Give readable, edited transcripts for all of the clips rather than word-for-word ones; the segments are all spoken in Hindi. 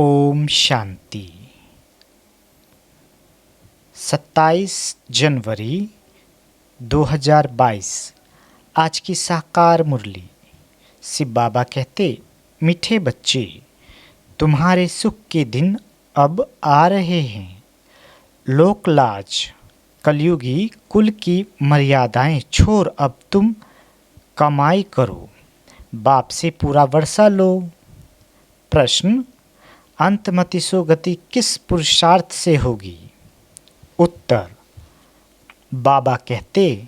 ओम शांति। 27 जनवरी 2022 आज की साकार मुरली। शिव बाबा कहते, मीठे बच्चे, तुम्हारे सुख के दिन अब आ रहे हैं। लोक लाज, कलयुगी कुल की मर्यादाएं छोड़ अब तुम कमाई करो, बाप से पूरा वर्षा लो। प्रश्न, अंतमति सुगति किस पुरुषार्थ से होगी? उत्तर, बाबा कहते,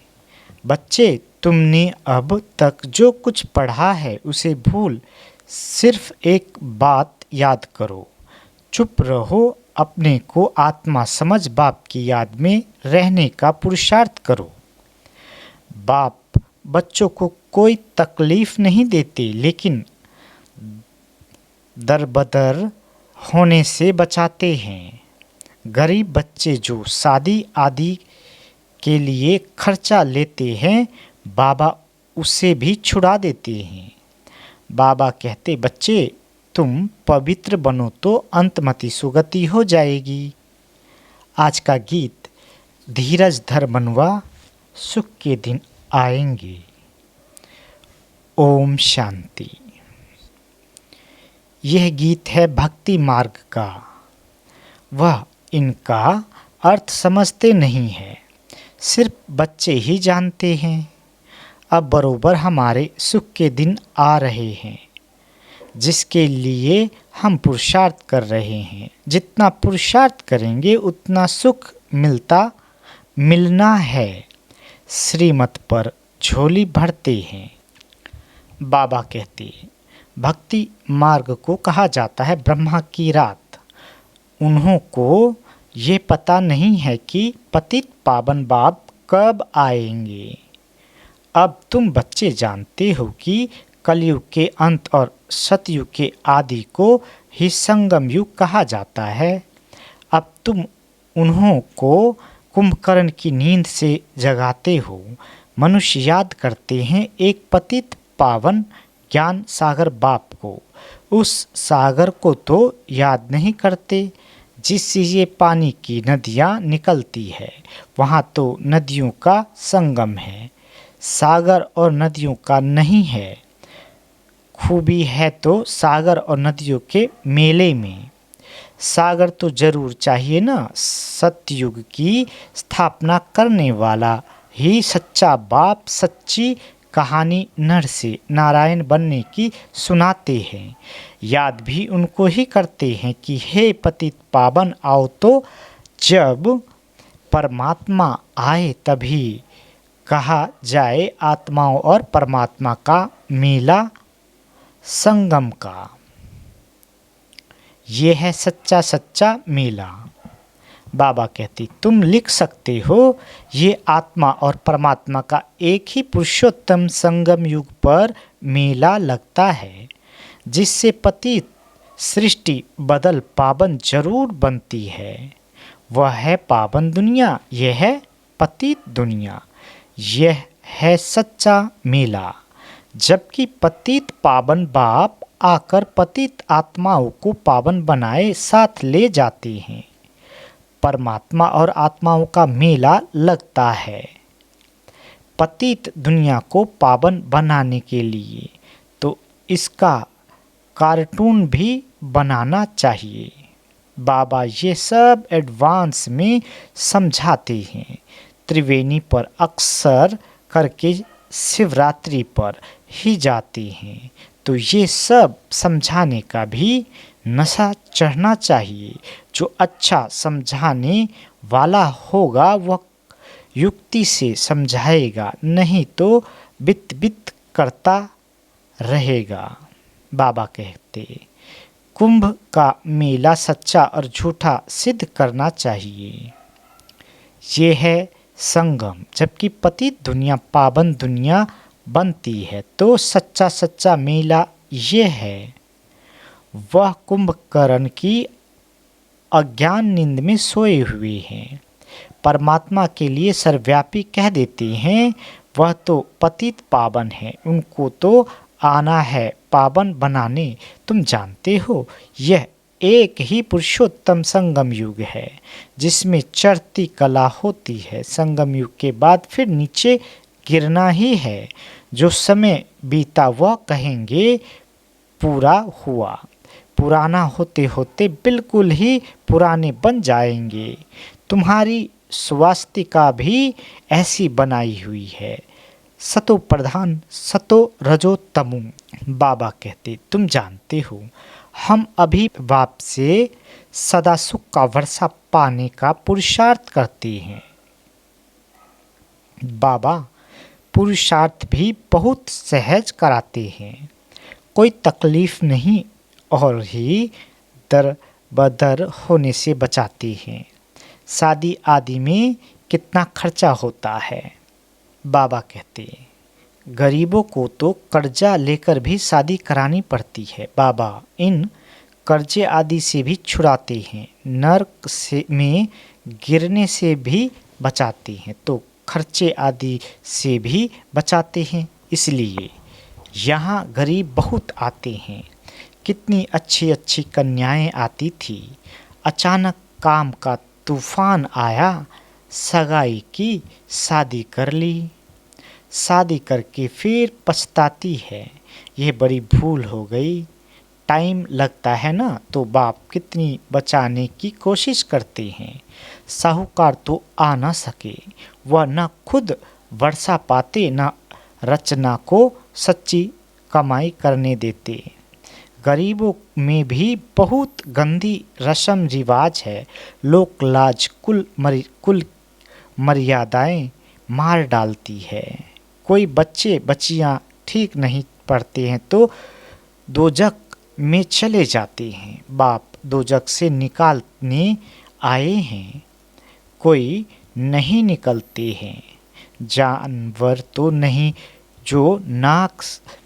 बच्चे, तुमने अब तक जो कुछ पढ़ा है उसे भूल सिर्फ एक बात याद करो, चुप रहो, अपने को आत्मा समझ बाप की याद में रहने का पुरुषार्थ करो। बाप बच्चों को कोई तकलीफ नहीं देते, लेकिन दरबदर होने से बचाते हैं। गरीब बच्चे जो शादी आदि के लिए खर्चा लेते हैं, बाबा उसे भी छुड़ा देते हैं। बाबा कहते, बच्चे, तुम पवित्र बनो तो अंतमति सुगति हो जाएगी। आज का गीत, धीरज धर मनवा, सुख के दिन आएंगे। ओम शांति। यह गीत है भक्ति मार्ग का। वह इनका अर्थ समझते नहीं है, सिर्फ बच्चे ही जानते हैं। अब बरोबर हमारे सुख के दिन आ रहे हैं, जिसके लिए हम पुरुषार्थ कर रहे हैं। जितना पुरुषार्थ करेंगे उतना सुख मिलना है। श्रीमत पर झोली भरते हैं। बाबा कहते, भक्ति मार्ग को कहा जाता है ब्रह्मा की रात। उन्हों को ये पता नहीं है कि पतित पावन बाप कब आएंगे। अब तुम बच्चे जानते हो कि कलयुग के अंत और सतयुग के आदि को ही संगम युग कहा जाता है। अब तुम उन्हों को कुंभकर्ण की नींद से जगाते हो। मनुष्य याद करते हैं एक पतित पावन ज्ञान सागर बाप को। उस सागर को तो याद नहीं करते जिससे ये पानी की नदियाँ निकलती है। वहाँ तो नदियों का संगम है, सागर और नदियों का नहीं है। खूबी है तो सागर और नदियों के मेले में। सागर तो जरूर चाहिए ना। सतयुग की स्थापना करने वाला ही सच्चा बाप सच्ची कहानी नर से नारायण बनने की सुनाते हैं। याद भी उनको ही करते हैं कि हे पतित पावन, आओ तो जब परमात्मा आए तभी कहा जाए आत्माओं और परमात्मा का मेला संगम का। ये है सच्चा सच्चा मेला। बाबा कहती, तुम लिख सकते हो, ये आत्मा और परमात्मा का एक ही पुरुषोत्तम संगम युग पर मेला लगता है, जिससे पतित सृष्टि बदल पावन जरूर बनती है। वह है पावन दुनिया, यह है पतित दुनिया। यह है सच्चा मेला। जबकि पतित पावन बाप आकर पतित आत्माओं को पावन बनाए साथ ले जाते हैं। परमात्मा और आत्माओं का मेला लगता है पतित दुनिया को पावन बनाने के लिए, तो इसका कार्टून भी बनाना चाहिए। बाबा ये सब एडवांस में समझाते हैं। त्रिवेणी पर अक्सर करके शिवरात्रि पर ही जाते हैं, तो ये सब समझाने का भी नशा चढ़ना चाहिए। जो अच्छा समझाने वाला होगा वह युक्ति से समझाएगा, नहीं तो बित बित करता रहेगा। बाबा कहते, कुंभ का मेला सच्चा और झूठा सिद्ध करना चाहिए। ये है संगम। जबकि पतित दुनिया पावन दुनिया बनती है, तो सच्चा सच्चा मेला ये है। वह कुंभकर्ण की अज्ञान नींद में सोए हुए हैं। परमात्मा के लिए सर्वव्यापी कह देते हैं। वह तो पतित पावन है, उनको तो आना है पावन बनाने। तुम जानते हो, यह एक ही पुरुषोत्तम संगम युग है जिसमें चढ़ती कला होती है। संगम युग के बाद फिर नीचे गिरना ही है। जो समय बीता वह कहेंगे पूरा हुआ। पुराना होते होते बिल्कुल ही पुराने बन जाएंगे। तुम्हारी स्वास्तिका भी ऐसी बनाई हुई है, सतो प्रधान सतो रजो तमु। बाबा कहते, तुम जानते हो हम अभी बाप से सदा सुख का वर्षा पाने का पुरुषार्थ करते हैं। बाबा पुरुषार्थ भी बहुत सहज कराते हैं, कोई तकलीफ नहीं और ही दर बदर होने से बचाते हैं। शादी आदि में कितना खर्चा होता है। बाबा कहते, गरीबों को तो कर्जा लेकर भी शादी करानी पड़ती है। बाबा इन कर्जे आदि से भी छुड़ाते हैं, नर्क से में गिरने से भी बचाते हैं, तो खर्चे आदि से भी बचाते हैं। इसलिए यहाँ गरीब बहुत आते हैं। कितनी अच्छी अच्छी कन्याएं आती थी। अचानक काम का तूफान आया, सगाई की, शादी कर ली। शादी करके फिर पछताती है, यह बड़ी भूल हो गई। टाइम लगता है ना, तो बाप कितनी बचाने की कोशिश करते हैं। साहूकार तो आ ना सके, वह न खुद वर्षा पाते न रचना को सच्ची कमाई करने देते। गरीबों में भी बहुत गंदी रस्म रिवाज है। लोक लाज कुल मर्यादाएं मार डालती है। कोई बच्चे बच्चियां ठीक नहीं पढ़ते हैं तो दोजक में चले जाते हैं। बाप दोजक से निकालने आए हैं, कोई नहीं निकलते हैं। जानवर तो नहीं जो नाक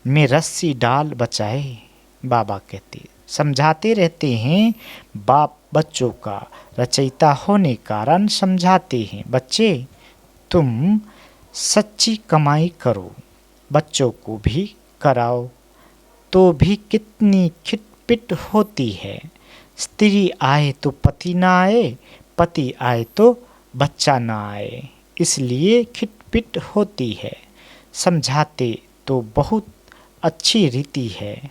में रस्सी डाल बचाए। बाबा कहते, समझाते रहते हैं। बाप बच्चों का रचयिता होने कारण समझाते हैं। बच्चे, तुम सच्ची कमाई करो, बच्चों को भी कराओ, तो भी कितनी खिटपिट होती है। स्त्री आए तो पति ना आए, पति आए तो बच्चा ना आए, इसलिए खिटपिट होती है। समझाते तो बहुत अच्छी रीति है,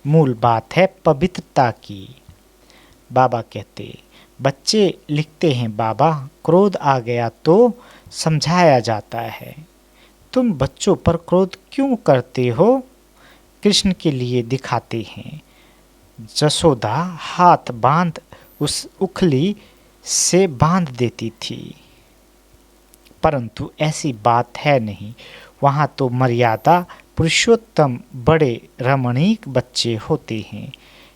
मूल बात है पवित्रता की। बाबा कहते, बच्चे लिखते हैं, बाबा क्रोध आ गया तो समझाया जाता है। तुम बच्चों पर क्रोध क्यों करते हो? कृष्ण के लिए दिखाते हैं। जसोदा हाथ बांध उस उखली से बांध देती थी, परंतु ऐसी बात है नहीं। वहाँ तो मर्यादा पुरुषोत्तम बड़े रमणीक बच्चे होते हैं।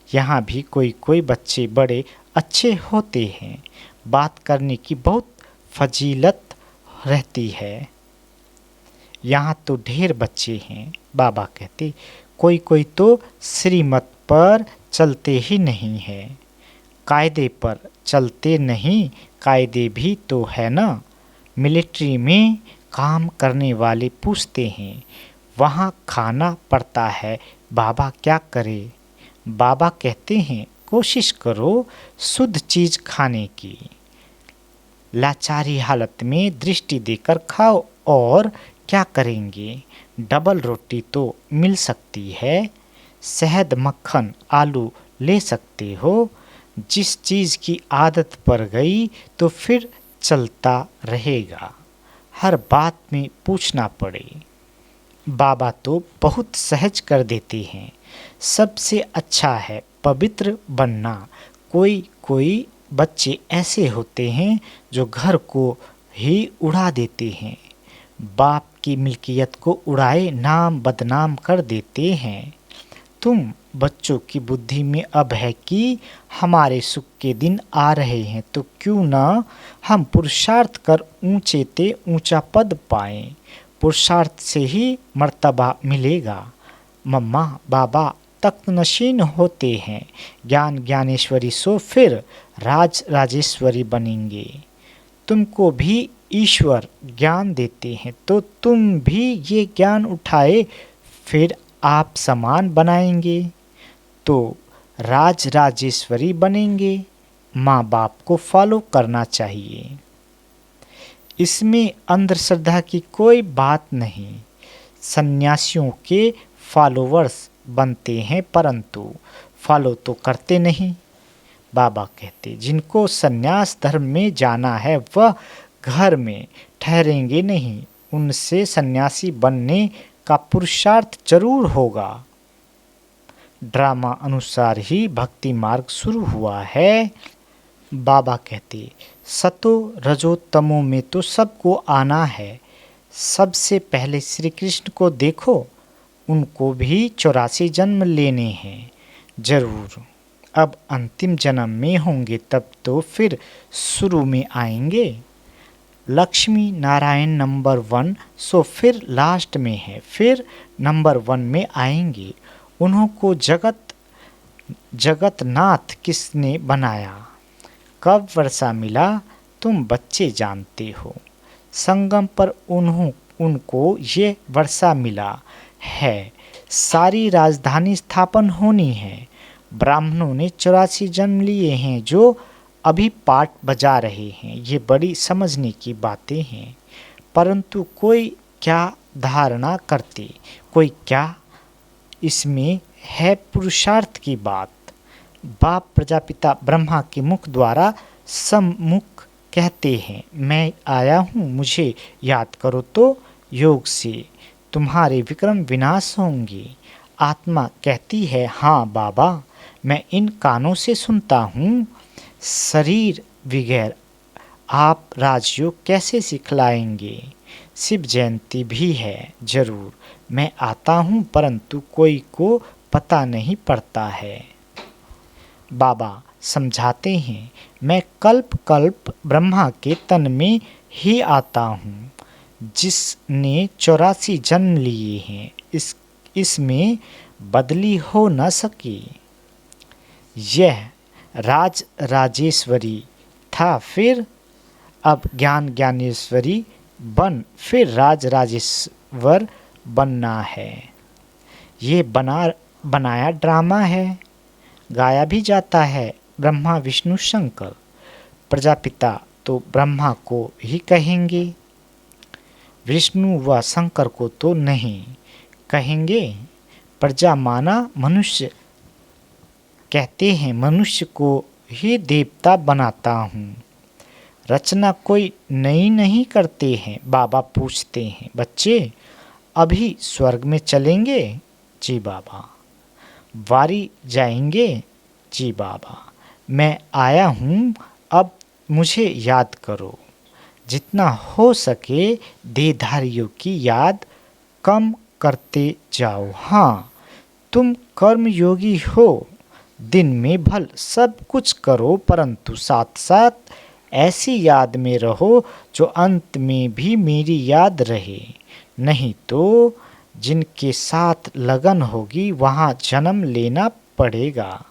यहाँ भी कोई कोई बच्चे बड़े अच्छे होते हैं। बात करने की बहुत फजीलत रहती है। यहाँ तो ढेर बच्चे हैं। बाबा कहते, कोई कोई तो श्रीमत पर चलते ही नहीं है, कायदे पर चलते नहीं। कायदे भी तो है ना। मिलिट्री में काम करने वाले पूछते हैं, वहाँ खाना पड़ता है, बाबा क्या करे? बाबा कहते हैं, कोशिश करो शुद्ध चीज़ खाने की। लाचारी हालत में दृष्टि देकर खाओ, और क्या करेंगे? डबल रोटी तो मिल सकती है, शहद मक्खन आलू ले सकते हो। जिस चीज़ की आदत पड़ गई तो फिर चलता रहेगा, हर बात में पूछना पड़े। बाबा तो बहुत सहज कर देते हैं। सबसे अच्छा है पवित्र बनना। कोई कोई बच्चे ऐसे होते हैं जो घर को ही उड़ा देते हैं, बाप की मिल्कियत को उड़ाए नाम बदनाम कर देते हैं। तुम बच्चों की बुद्धि में अब है कि हमारे सुख के दिन आ रहे हैं, तो क्यों ना हम पुरुषार्थ कर ऊंचे ते ऊंचा पद पाएं। पुरुषार्थ से ही मर्तबा मिलेगा। मम्मा बाबा तख्त नशीन होते हैं, ज्ञान ज्ञानेश्वरी सो फिर राज राजेश्वरी बनेंगे। तुमको भी ईश्वर ज्ञान देते हैं, तो तुम भी ये ज्ञान उठाए, फिर आप समान बनाएंगे। तो राज राजेश्वरी बनेंगे, माँ बाप को फॉलो करना चाहिए। इसमें अंधश्रद्धा की कोई बात नहीं। सन्यासियों के फॉलोवर्स बनते हैं परंतु फॉलो तो करते नहीं। बाबा कहते जिनको सन्यास धर्म में जाना है वह घर में ठहरेंगे नहीं, उनसे सन्यासी बनने का पुरुषार्थ जरूर होगा। ड्रामा अनुसार ही भक्ति मार्ग शुरू हुआ है। बाबा कहते सतो रजो तमो में तो सबको आना है। सबसे पहले श्री कृष्ण को देखो, उनको भी 84 जन्म लेने हैं जरूर। अब अंतिम जन्म में होंगे तब तो फिर शुरू में आएंगे। लक्ष्मी नारायण नंबर 1, सो फिर लास्ट में है, फिर नंबर 1 में आएंगे। उन्हों को जगतनाथ किसने बनाया, कब वर्षा मिला, तुम बच्चे जानते हो। संगम पर उनको ये वर्षा मिला है। सारी राजधानी स्थापन होनी है। ब्राह्मणों ने 84 जन्म लिए हैं जो अभी पाठ बजा रहे हैं। ये बड़ी समझने की बातें हैं, परंतु कोई क्या धारणा करते, कोई क्या इसमें है पुरुषार्थ की बात। बाप प्रजापिता ब्रह्मा के मुख द्वारा सम्मुख कहते हैं मैं आया हूँ, मुझे याद करो तो योग से तुम्हारे विक्रम विनाश होंगे। आत्मा कहती है हाँ बाबा, मैं इन कानों से सुनता हूँ। शरीर बगैर आप राजयोग कैसे सिखलाएंगे। शिव जयंती भी है जरूर, मैं आता हूँ परंतु कोई को पता नहीं पड़ता है। बाबा समझाते हैं मैं कल्प कल्प ब्रह्मा के तन में ही आता हूँ जिसने 84 जन्म लिए हैं। इसमें बदली हो न सकी। यह राज राजेश्वरी था, फिर अब ज्ञान ज्ञानेश्वरी बन फिर राज राजेश्वर बनना है। ये बनाया ड्रामा है, गाया भी जाता है। ब्रह्मा विष्णु शंकर, प्रजापिता तो ब्रह्मा को ही कहेंगे, विष्णु व शंकर को तो नहीं कहेंगे। प्रजा माना मनुष्य कहते हैं, मनुष्य को ही देवता बनाता हूँ। रचना कोई नई नहीं करते हैं। बाबा पूछते हैं बच्चे अभी स्वर्ग में चलेंगे। जी बाबा। वारी जाएंगे। जी बाबा। मैं आया हूँ, अब मुझे याद करो। जितना हो सके देहधारियों की याद कम करते जाओ। हाँ, तुम कर्मयोगी हो, दिन में भल सब कुछ करो परंतु साथ साथ ऐसी याद में रहो जो अंत में भी मेरी याद रहे। नहीं तो जिनके साथ लगन होगी वहाँ जन्म लेना पड़ेगा।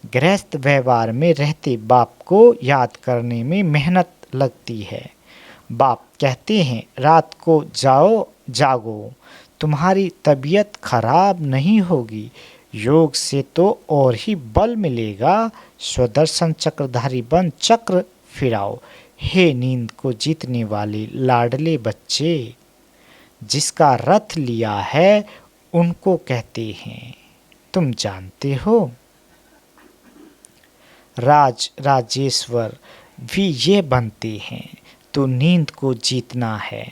गृहस्थ व्यवहार में रहते बाप को याद करने में मेहनत लगती है। बाप कहते हैं रात को जागो, तुम्हारी तबीयत खराब नहीं होगी। योग से तो और ही बल मिलेगा। स्वदर्शन चक्रधारी बन चक्र फिराओ। हे नींद को जीतने वाले लाडले बच्चे, जिसका रथ लिया है उनको कहते हैं तुम जानते हो। राज राजेश्वर भी ये बनते हैं तो नींद को जीतना है।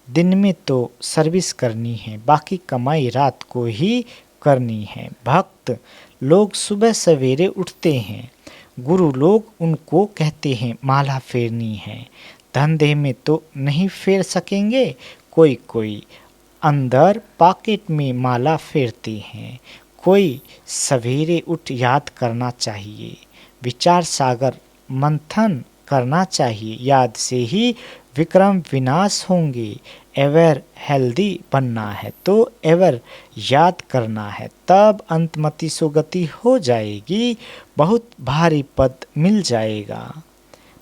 दिन में तो सर्विस करनी है, बाकी कमाई रात को ही करनी है। भक्त लोग सुबह सवेरे उठते हैं, गुरु लोग उनको कहते हैं माला फेरनी है। धंधे में तो नहीं फेर सकेंगे, कोई अंदर पॉकेट में माला फेरते हैं। कोई सवेरे उठ याद करना चाहिए, विचार सागर मंथन करना चाहिए। याद से ही विक्रम विनाश होंगे। एवर हेल्दी बनना है तो एवर याद करना है, तब अंतमति सुगति हो जाएगी, बहुत भारी पद मिल जाएगा।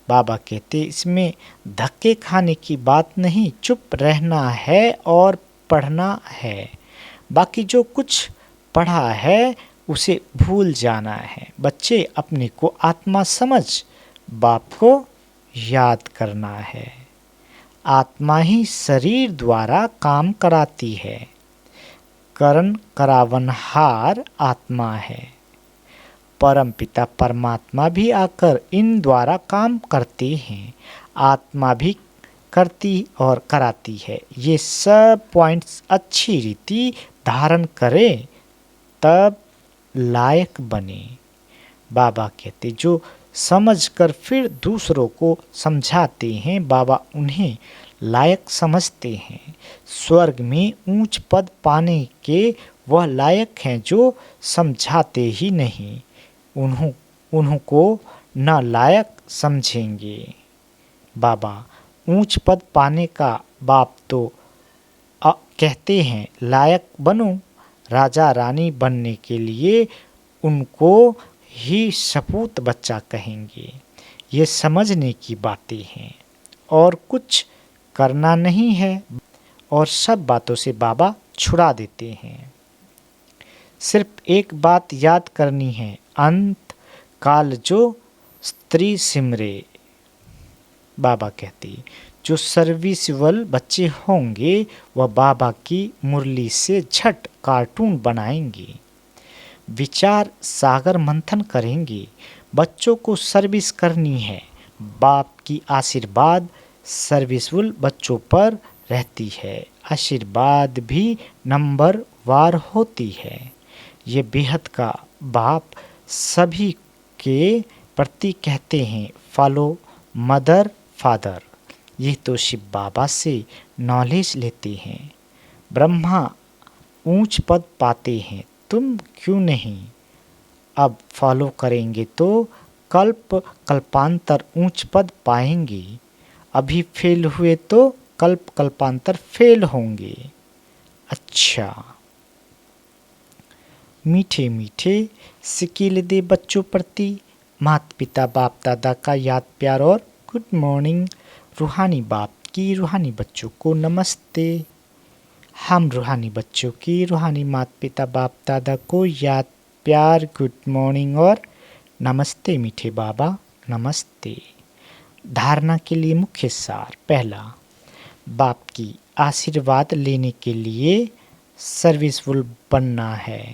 बाबा कहते इसमें धक्के खाने की बात नहीं, चुप रहना है और पढ़ना है। बाकी जो कुछ पढ़ा है उसे भूल जाना है। बच्चे अपने को आत्मा समझ बाप को याद करना है। आत्मा ही शरीर द्वारा काम कराती है। करण करावनहार आत्मा है। परमपिता परमात्मा भी आकर इन द्वारा काम करते हैं। आत्मा भी करती और कराती है। ये सब पॉइंट्स अच्छी रीति धारण करें तब लायक बने। बाबा कहते जो समझकर फिर दूसरों को समझाते हैं, बाबा उन्हें लायक समझते हैं। स्वर्ग में ऊंच पद पाने के वह लायक हैं जो समझाते ही नहीं, उनको न लायक समझेंगे। बाबा ऊंच पद पाने का बाप तो कहते हैं लायक बनो। राजा रानी बनने के लिए उनको ही सपूत बच्चा कहेंगे। ये समझने की बातें हैं और कुछ करना नहीं है और सब बातों से बाबा छुड़ा देते हैं। सिर्फ एक बात याद करनी है, अंत काल जो स्त्री सिमरे। बाबा कहती जो सर्विसबल बच्चे होंगे वह बाबा की मुरली से झट कार्टून बनाएंगे, विचार सागर मंथन करेंगे। बच्चों को सर्विस करनी है। बाप की आशीर्वाद सर्विसबल बच्चों पर रहती है। आशीर्वाद भी नंबर वार होती है। ये बेहद का बाप सभी के प्रति कहते हैं फॉलो मदर फादर। ये तो शिव बाबा से नॉलेज लेते हैं। ब्रह्मा ऊंच पद पाते हैं, तुम क्यों नहीं? अब फॉलो करेंगे तो कल्प कल्पांतर ऊंच पद पाएंगे। अभी फेल हुए तो कल्प कल्पांतर फेल होंगे। अच्छा, मीठे मीठे सिकिल दे बच्चों प्रति माता पिता बाप दादा का याद प्यार और गुड मॉर्निंग। रूहानी बाप की रूहानी बच्चों को नमस्ते। हम रूहानी बच्चों की रूहानी माता पिता बाप दादा को याद प्यार गुड मॉर्निंग और नमस्ते। मीठे बाबा नमस्ते। धारणा के लिए मुख्य सार। पहला, बाप की आशीर्वाद लेने के लिए सर्विसफुल बनना है।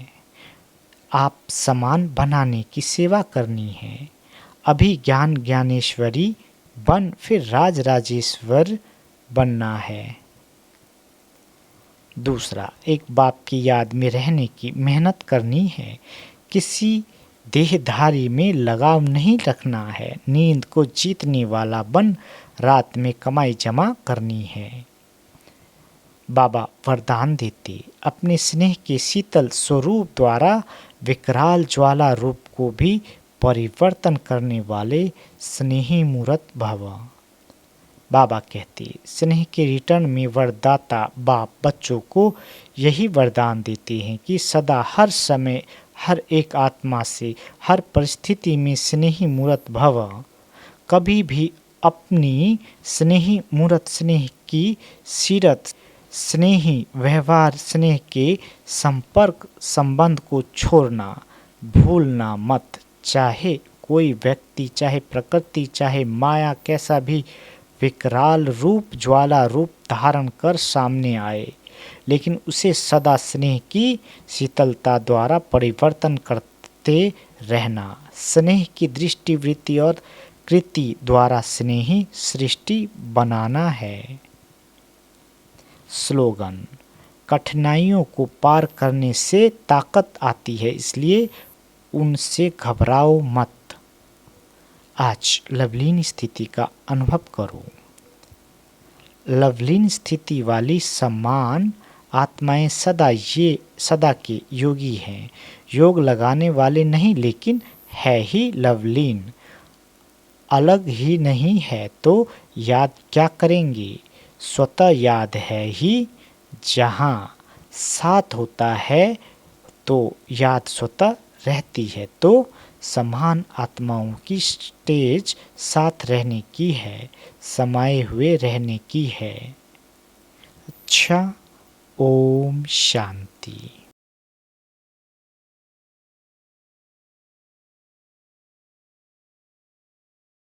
आप समान बनाने की सेवा करनी है। अभी ज्ञान ज्ञानेश्वरी बन फिर राज राजेश्वर बनना है। दूसरा, एक बाप की याद में रहने की मेहनत करनी है। किसी देहधारी में लगाव नहीं रखना है। नींद को जीतने वाला बन रात में कमाई जमा करनी है। बाबा वरदान देते अपने स्नेह के शीतल स्वरूप द्वारा विकराल ज्वाला रूप को भी परिवर्तन करने वाले स्नेही मूर्त भव। बाबा कहते स्नेह के रिटर्न में वरदाता बाप बच्चों को यही वरदान देते हैं कि सदा हर समय हर एक आत्मा से हर परिस्थिति में स्नेही मूर्त भव। कभी भी अपनी स्नेही मूर्त स्नेह की सीरत स्नेही व्यवहार स्नेह के संपर्क संबंध को छोड़ना भूलना मत। चाहे कोई व्यक्ति चाहे प्रकृति चाहे माया कैसा भी विकराल रूप ज्वाला रूप धारण कर सामने आए, लेकिन उसे सदा स्नेह की शीतलता द्वारा परिवर्तन करते रहना। स्नेह की दृष्टि वृत्ति और कृति द्वारा स्नेही सृष्टि बनाना है। स्लोगन, कठिनाइयों को पार करने से ताकत आती है, इसलिए उनसे घबराओ मत। आज लवलीन स्थिति का अनुभव करो। लवलीन स्थिति वाली समान आत्माएं सदा के योगी हैं। योग लगाने वाले नहीं, लेकिन है ही लवलीन। अलग ही नहीं है तो याद क्या करेंगे? स्वतः याद है ही। जहाँ साथ होता है तो याद स्वतः रहती है। तो समान आत्माओं की स्टेज साथ रहने की है, समाये हुए रहने की है। अच्छा, ओम शांति।